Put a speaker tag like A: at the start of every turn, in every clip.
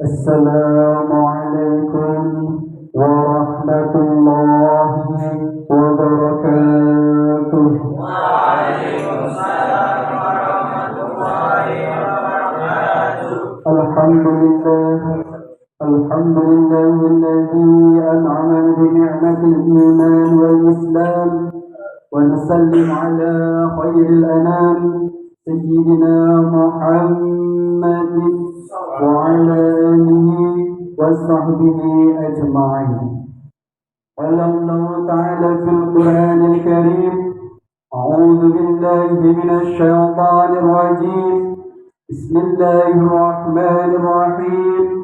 A: Assalamualaikum warahmatullahi wabarakatuh.
B: Waalaikumsalam warahmatullahi wabarakatuh.
A: Alhamdulillahilladzi an'ama bi ni'matil iman wal islam wa nusallim ala khairil anam sayyidina Muhammadin wa ala alihi wa sahbihi ajma'in. Qala Allah ta'ala fil Qur'anil Karim, a'udzu billahi minasy syaithanir rajim. Bismillahirrahmanirrahim.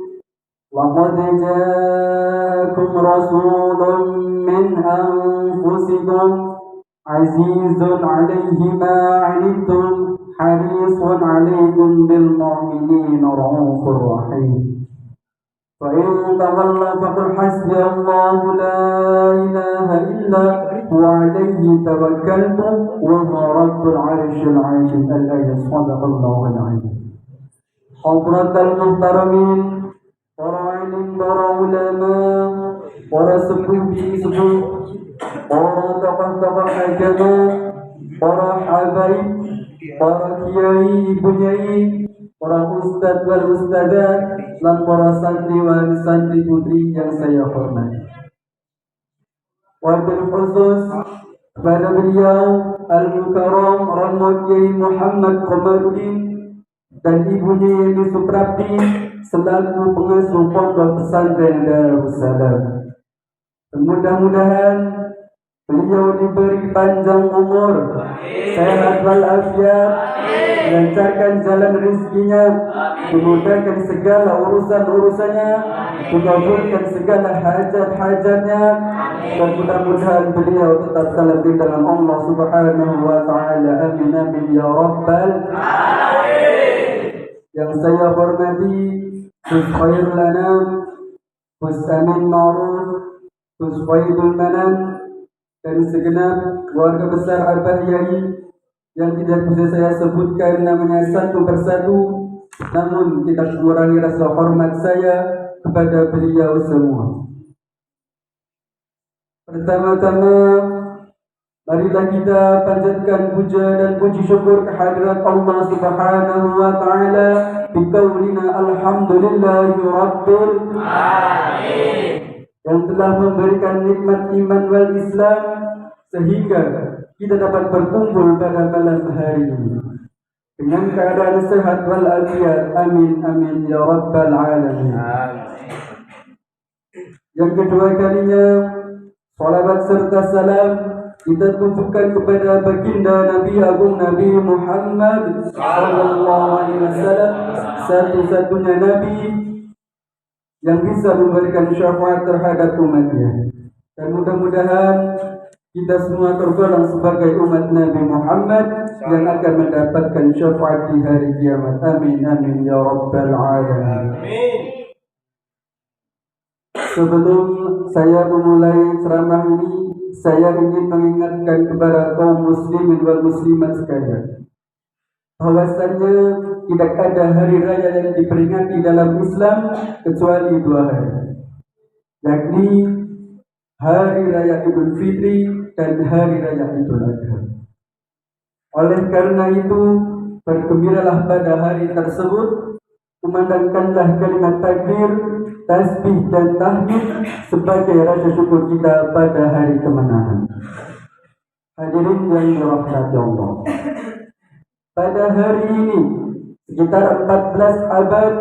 A: Laqad ja'akum rasulun min anfusikum azizun 'alaihi ma 'anittum harisun 'alaikum bil mu'minina raufur rahim. Fa in tawallaw faqul hasbiyallahu la ilaha illa huwa 'alaihi tawakkaltu wa huwa rabbul 'arsyil 'azim. Al-ayat sadaqallahu al-'azim. Hadratal muhtaramin, para alim, para ulama, para sepuh-sepuh, para tokoh-tokoh agama, para habaib, para kiai, ibu nyai, para ustadz wal ustadzat, dan para santri wal santri putri yang saya hormati. Wabil khusus kepada beliau Al-Mukarram Rahmat Kiai Muhammad Komarudin dan ibunya yang Suprapti selaku pengasuh pondok pesantren Darussalam. Mudah-mudahan beliau diberi panjang umur, sehat walafiat, lancarkan jalan rezekinya, dimudahkan segala urusan-urusannya, dikabulkan segala hajat-hajatnya, dan mudah-mudahan beliau tetap dalam lindungan Allah Subhanahu wa taala. Amin amin ya rabbal alamin. Yang saya hormati Gus Khairul Anam, Gus Amin Ma'ruf, Gus Faidul Manan, dan segenap keluarga besar Al-Bahyai yang tidak bisa saya sebutkan namanya satu persatu, namun tidak mengurangi rasa hormat saya kepada beliau semua. Pertama-tama, marilah kita panjatkan puja dan puji syukur kehadirat Allah Subhanahu wa taala bi qaulina alhamdulillahi rabbil alamin, yang telah memberikan nikmat iman wal Islam sehingga kita dapat berkumpul pada malam hari ini dengan keadaan sehat wal afiat. Amin amin ya rabbal alamin. Yang kedua kalinya, salawat serta salam kita tujukan kepada baginda Nabi Agung Nabi Muhammad sallallahu alaihi wasallam, satu-satunya nabi yang bisa memberikan syafaat terhadap umatnya. Dan mudah-mudahan kita semua tergolong sebagai umat Nabi Muhammad yang akan mendapatkan syafaat di hari kiamat. Amin amin ya rabbal alamin. Sebelum saya memulai ceramah ini, saya ingin mengingatkan kepada kaum muslimin wal muslimat sekalian bahwasannya tidak ada hari raya yang diperingati dalam Islam kecuali dua hari, yakni Hari Raya Idul Fitri dan Hari Raya Idul Adha. Oleh karena itu, bergembiralah pada hari tersebut, kumandangkanlah kalimat takbir, tasbih dan tahmid sebagai rasa syukur kita pada hari kemenangan. Hadirin yang dirahmati Allah. Pada hari ini, sekitar 14 abad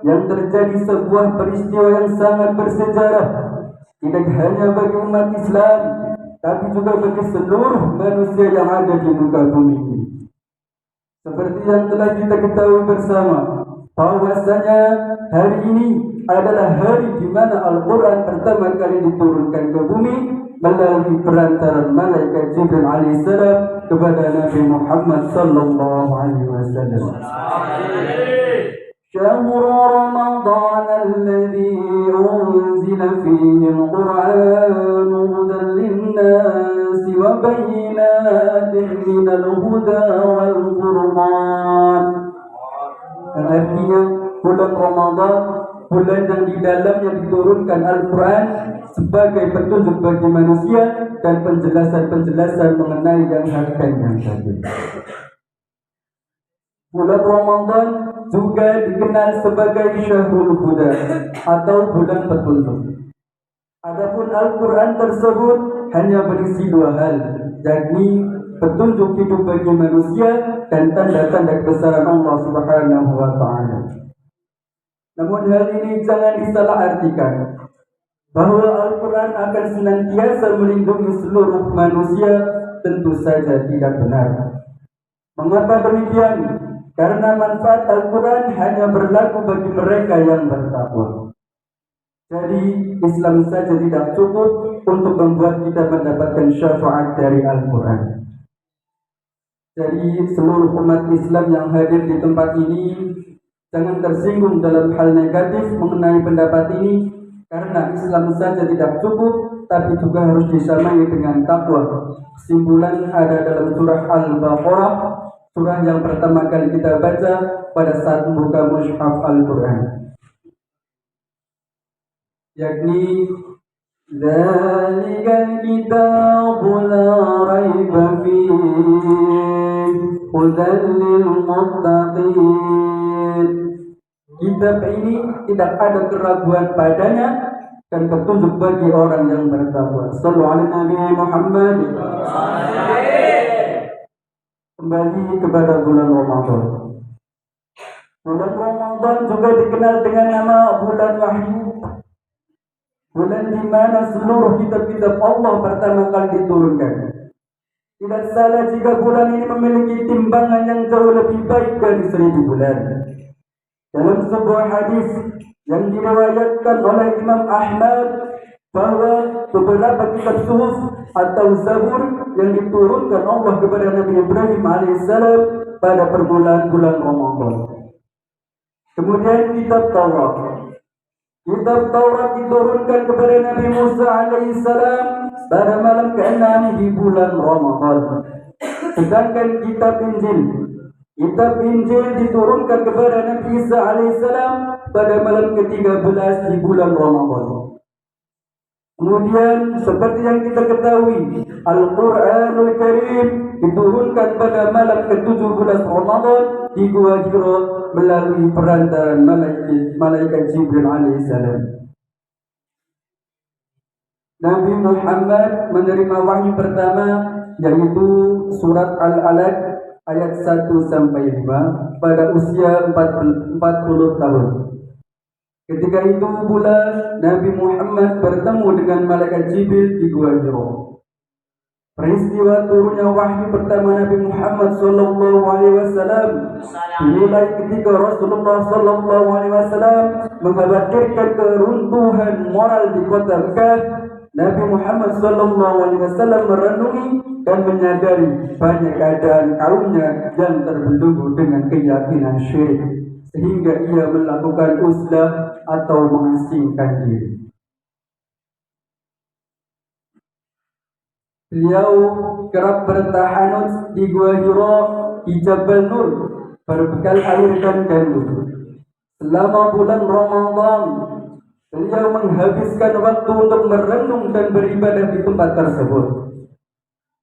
A: yang terjadi sebuah peristiwa yang sangat bersejarah, tidak hanya bagi umat Islam, tapi juga bagi seluruh manusia yang ada di muka bumi ini. Seperti yang telah kita ketahui bersama, bahwasanya hari ini adalah hari di mana Al-Quran pertama kali diturunkan ke bumi melalui perantaran malaikat Jibril alaihissalam kepada Nabi Muhammad sallallahu alaihi wasallam. شهر رمضان الذي أنزل فيه القرآن هدى للناس وبينات من الهدى والفرقان. Yang artinya bulan Ramadan, bulan yang di dalamnya diturunkan Al-Quran sebagai petunjuk bagi manusia dan penjelasan-penjelasan mengenai yang hak dan yang batil. Bulan Ramadan juga dikenal sebagai Syahrul Huda atau bulan petunjuk. Adapun Al-Quran tersebut hanya berisi dua hal, yakni petunjuk hidup bagi manusia dan tanda-tanda kebesaran Allah Subhanahu wa Ta'ala. Namun hal ini jangan disalahartikan bahwa Al-Quran akan senantiasa melindungi seluruh manusia, tentu saja tidak benar. Mengapa demikian? Karena manfaat Al-Quran hanya berlaku bagi mereka yang bertakwa. Jadi Islam saja tidak cukup untuk membuat kita mendapatkan syafaat dari Al-Quran. Jadi seluruh umat Islam yang hadir di tempat ini jangan tersinggung dalam hal negatif mengenai pendapat ini, karena Islam saja tidak cukup, tapi juga harus disamai dengan takwa. Kesimpulan ada dalam surah Al-Baqarah, surah yang pertama kali kita baca pada saat membuka mushaf Al-Quran, yakni Zalikal kitabu la raiba fihi hudan lil muttaqin. Kitab ini tidak ada keraguan padanya dan petunjuk bagi orang yang bertakwa. Sallu ala Nabi Muhammad. Kembali kepada bulan Ramadan. Bulan Ramadan juga dikenal dengan nama bulan wahyu. Bulan di mana seluruh kitab-kitab Allah pertama kali diturunkan. Tidak salah jika bulan ini memiliki timbangan yang jauh lebih baik dari 1000 bulan. Dalam sebuah hadis yang diriwayatkan oleh Imam Ahmad, bahwa beberapa kitab suhuf atau zabur yang diturunkan Allah kepada Nabi Ibrahim alaihissalam pada perbulan-bulan Ramadan. Kemudian kitab Taurat. Kitab Taurat diturunkan kepada Nabi Musa alaihissalam pada malam ke-6 di bulan Ramadan. Sedangkan kitab Injil diturunkan kepada Nabi Isa alaihissalam pada malam ke-13 di bulan Ramadan. Kemudian seperti yang kita ketahui, Al-Quranul Karim diturunkan pada malam ke-17 Ramadan di Gua Hira melalui perantaran malaikat Jibril alaihissalam. Nabi Muhammad menerima wahyu pertama, yaitu surat Al-Alaq ayat 1-5 pada usia 40 tahun. Ketika itu pula Nabi Muhammad bertemu dengan malaikat Jibril di Gua Hira. Peristiwa turunnya wahyu pertama Nabi Muhammad sallallahu alaihi wasallam dimulai ketika Rasulullah sallallahu alaihi wasallam mengkhawatirkan keruntuhan moral di kota Mekah. Nabi Muhammad sallallahu alaihi wasallam merenungi dan menyadari banyak keadaan kaumnya yang terbelenggu dengan keyakinan syirik, sehingga ia melakukan uzlah atau mengasingkan diri. Beliau kerap bertahanut di Gua Hira di Jabal Nur berbekal air dan gandum. Selama bulan Ramadan, beliau menghabiskan waktu untuk merenung dan beribadah di tempat tersebut.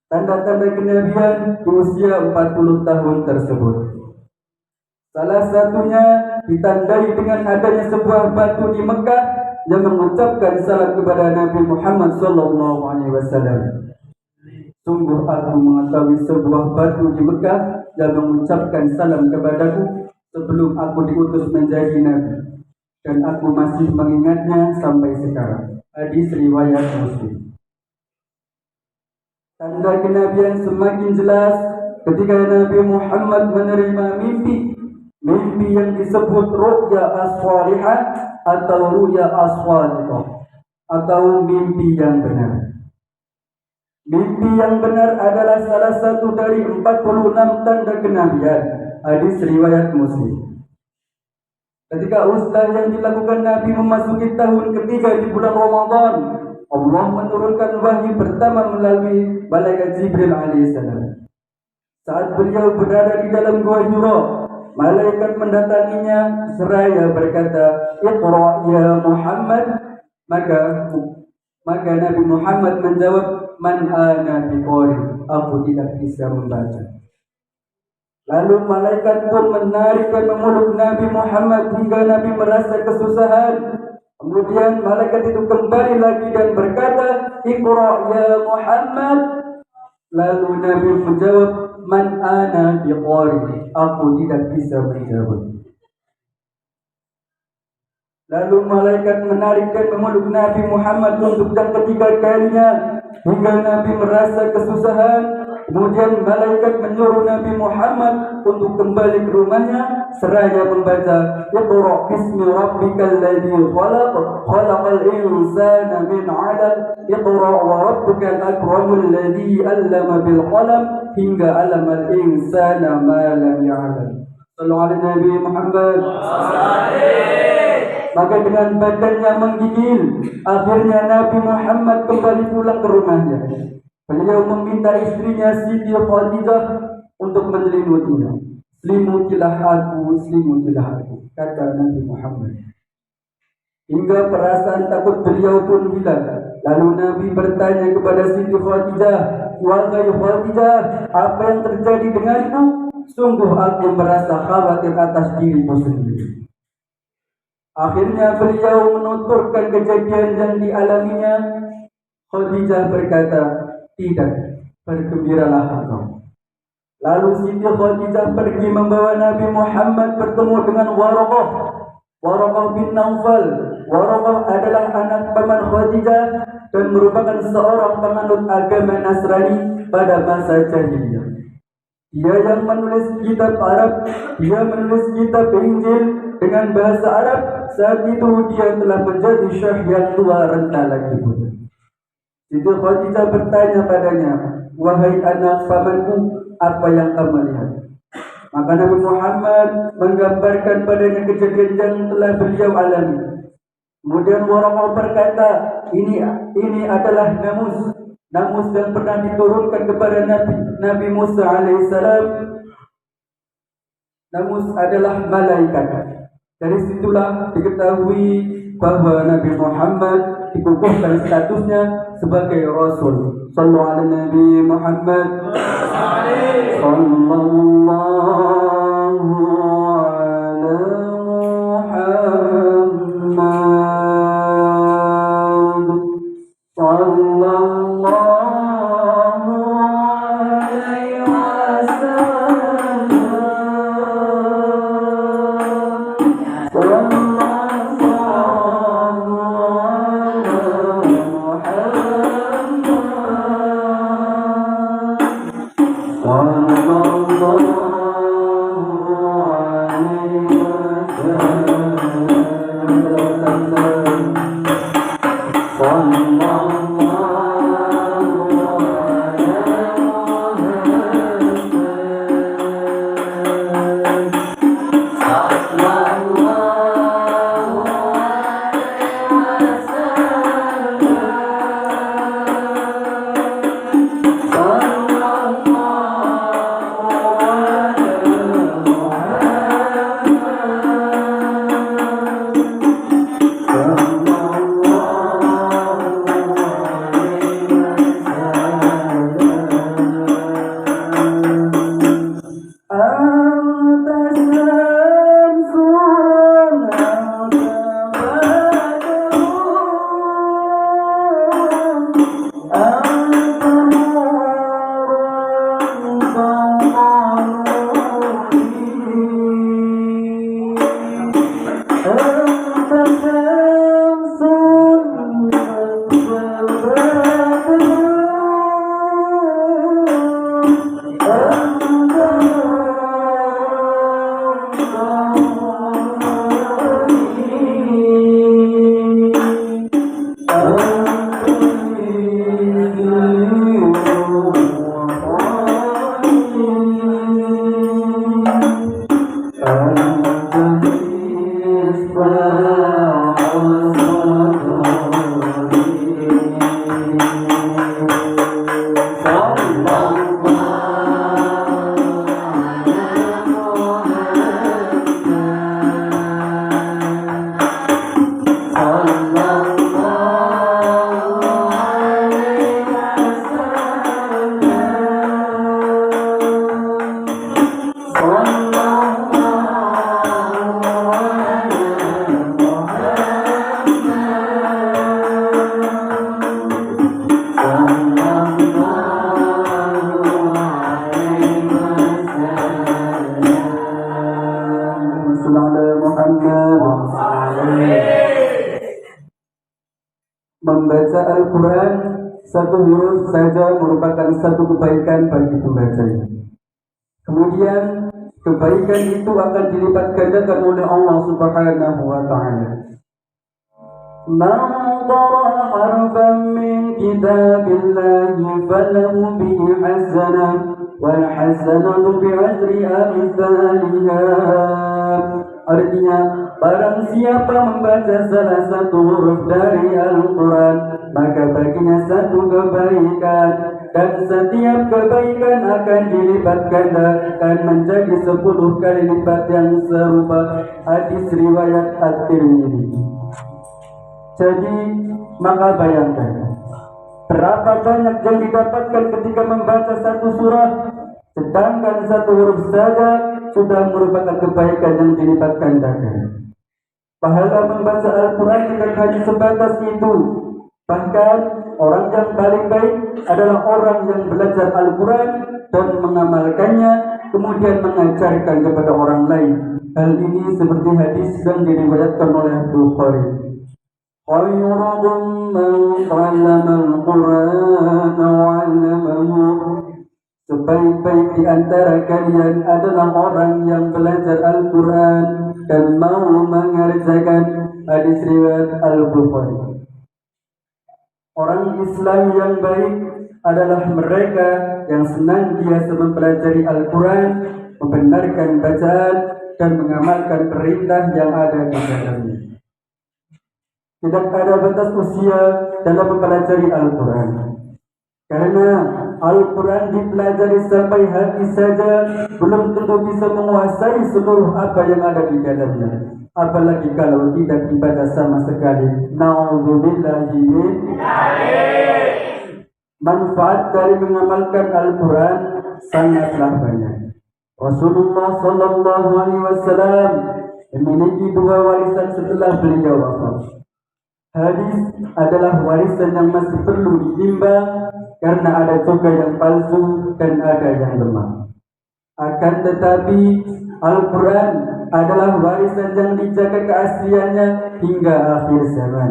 A: Tanda-tanda kenabian di usia 40 tahun tersebut. Salah satunya ditandai dengan adanya sebuah batu di Mekah yang mengucapkan salam kepada Nabi Muhammad sallallahu alaihi wasallam. Sungguh aku mengetahui sebuah batu di Mekah yang mengucapkan salam kepadaku sebelum aku diutus menjadi nabi, dan aku masih mengingatnya sampai sekarang. Hadis riwayat Muslim. Tanda kenabian semakin jelas ketika Nabi Muhammad menerima mimpi yang disebut ru'ya as-salihah atau ru'ya as-salihah atau mimpi yang benar. Mimpi yang benar adalah salah satu dari 46 tanda kenabian. Hadis riwayat Muslim. Ketika uzlah yang dilakukan Nabi memasuki tahun ketiga di bulan Ramadan, Allah menurunkan wahyu pertama melalui malaikat Jibril alaihissalam. Saat beliau berada di dalam Gua Hira, malaikat mendatanginya seraya berkata, "Iqra ya Muhammad." Maka Nabi Muhammad menjawab, "Man ana biqari." Aku tidak bisa membaca. Lalu malaikat pun menarik dan memeluk Nabi Muhammad hingga Nabi merasa kesusahan. Kemudian malaikat itu kembali lagi dan berkata, "Iqra ya Muhammad." Lalu Nabi menjawab, "Man ana biqari." Aku tidak bisa menjawab. Lalu malaikat menarik dan memeluk Nabi Muhammad untuk yang ketiga kalinya hingga Nabi merasa kesusahan. Kemudian malaikat menyuruh Nabi Muhammad untuk kembali ke rumahnya seraya membaca, "Iqra bismi rabbikal ladzi khalaq, khalaqal insana min 'alaq, Iqra wa rabbukal akramul ladzi 'allama bil qalam hingga 'allamal insana ma lam ya'lam." Sallallahu alaihi Nabi Muhammad. Maka dengan badannya menggigil, akhirnya Nabi Muhammad kembali pulang ke rumahnya. Beliau meminta istrinya Siti Khadijah untuk menyelimutinya. Selimutilah aku, kata Nabi Muhammad. Hingga perasaan takut beliau pun hilang. Lalu Nabi bertanya kepada Siti Khadijah, "Wahai Khadijah, apa yang terjadi denganku? Sungguh aku merasa khawatir atas diriku sendiri." Akhirnya beliau menuturkan kejadian yang dialaminya. Khadijah berkata, "Tidak, bergembiralah engkau." Lalu Siti Khadijah pergi membawa Nabi Muhammad bertemu dengan Waraqah bin Naufal. Waraqah adalah anak paman Khadijah dan merupakan seorang penganut agama Nasrani pada masa jahiliyah. Dia yang menulis kitab Arab, dia menulis kitab Injil dengan bahasa Arab. Saat itu dia telah menjadi syekh yang tua renta lagi pula. Siti Khadijah bertanya padanya, "Wahai anak pamanku, apa yang kamu lihat?" Maka Nabi Muhammad menggambarkan padanya kejadian yang telah beliau alami. Kemudian Waraqah berkata, ini adalah namus yang pernah diturunkan kepada Nabi Musa alaihissalam. Namus adalah malaikat. Dari situlah diketahui bahwa Nabi Muhammad dikukuhkan statusnya sebagai Rasul. Sallallahu alaihi Nabi Muhammad. Sallallahu Membaca Al-Quran satu huruf saja merupakan satu kebaikan bagi pembacanya. Kemudian kebaikan itu akan dilipat gandakan oleh Allah Subhanahu wa Ta'ala. Man qara'a harfan min kitabillahi falahu bihi hasanah wal hasanatu bi'ashri amsalha. Artinya, barang siapa membaca salah satu huruf dari Al-Quran, maka baginya satu kebaikan, dan setiap kebaikan akan dilipat gandakan menjadi 10 kali lipat yang serupa. Hadis riwayat At-Tirmidzi. Jadi, maka bayangkan berapa banyak yang didapatkan ketika membaca satu surah, sedangkan satu huruf saja sudah merupakan kebaikan yang dilipat gandakan. Pahala membaca Al-Quran tidak hanya sebatas itu. Bahkan orang yang paling baik adalah orang yang belajar Al-Quran dan mengamalkannya, kemudian mengajarkan kepada orang lain. Hal ini seperti hadis yang diriwayatkan oleh Bukhari. Khairukum man 'allama al-Qur'an wa 'allamahu. Sebaik-baik di antara kalian adalah orang yang belajar Al-Quran dan mau mengerjakan. Hadis riwayat Al-Bukhari. Orang Islam yang baik adalah mereka yang senantiasa mempelajari Al-Quran, membenarkan bacaan, dan mengamalkan perintah yang ada di dalamnya. Tidak ada batas usia dalam mempelajari Al-Quran, karena Al-Quran dipelajari sampai hati saja belum tentu bisa menguasai seluruh apa yang ada di dalamnya. Apalagi kalau tidak dibaca sama sekali. Na'udzubillahi min dzalik. Manfaat dari mengamalkan Al-Quran sangatlah banyak. Rasulullah Sallallahu Alaihi Wasallam memiliki 2 warisan setelah beliau wafat. Hadis adalah warisan yang masih perlu ditimbang karena ada juga yang palsu dan ada yang lemah. Akan tetapi Al-Quran adalah warisan yang dijaga keasliannya hingga akhir zaman.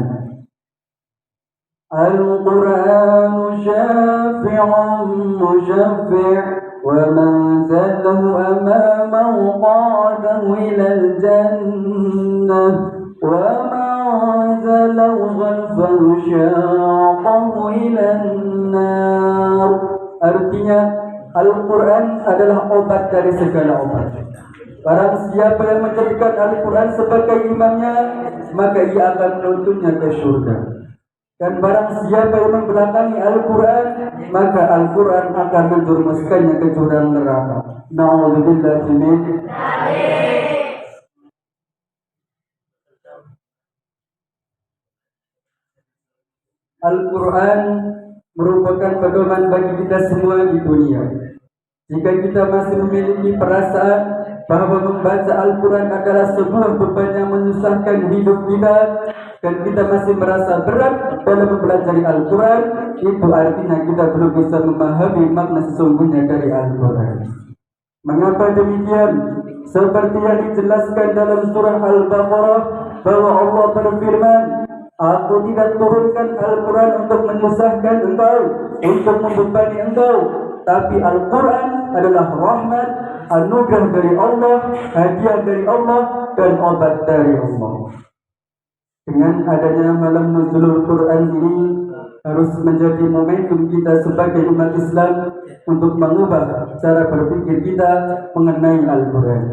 A: Al-Quran syafi'un musyaffi' wa man zallahu amamahu qadahu ilal jannah wa man zallahu ghalfahu syaqahu ilan nar. Artinya, Al-Quran adalah obat dari segala obat. Barang siapa yang menjadikan Al-Quran sebagai imamnya, maka ia akan menuntunnya ke surga. Dan barang siapa yang membelakangi Al-Quran, maka Al-Quran akan menjerumuskannya ke jurang neraka. Na'udzubillahi min dzalik. Al-Quran merupakan pedoman bagi kita semua di dunia. Jika kita masih memiliki perasaan bahwa membaca Al-Quran adalah sebuah beban yang menyusahkan hidup kita, dan kita masih merasa berat dalam mempelajari Al-Quran, itu artinya kita belum bisa memahami makna sesungguhnya dari Al-Quran. Mengapa demikian? Seperti yang dijelaskan dalam surah Al-Baqarah, bahwa Allah berfirman, Aku tidak turunkan Al-Quran untuk menyusahkan engkau, untuk membebani engkau, tapi Al-Quran adalah rahmat, anugerah dari Allah, hadiah dari Allah, dan obat dari Allah. Dengan adanya malam nuzulul Quran ini harus menjadi momentum kita sebagai umat Islam untuk mengubah cara berpikir kita mengenai Al-Quran,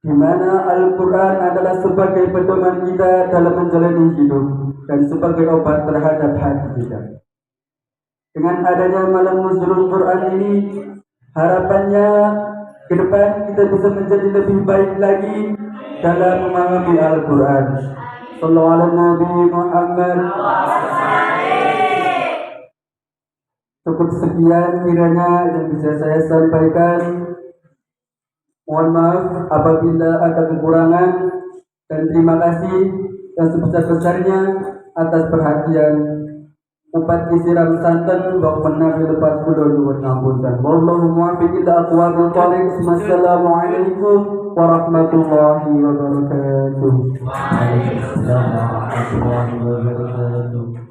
A: di mana Al-Quran adalah sebagai pedoman kita dalam menjalani hidup dan sebagai obat terhadap hati kita. Dengan adanya malam nuzulul Quran ini, harapannya ke depan kita bisa menjadi lebih baik lagi dalam memahami Al-Quran. Sallallahu alaihi Nabi Muhammad. Cukup sekian kiranya yang bisa saya sampaikan. Mohon maaf apabila ada kekurangan, dan terima kasih yang sebesar-besarnya atas perhatian. Upat disiram santan bahwa Nabi lepas kuda nyuwun ngapunten. Wallahu muwaffiq ila aqwamil thoriq. Wassalamualaikum warahmatullahi wabarakatuh. Waalaikumsalam warahmatullahi wabarakatuh.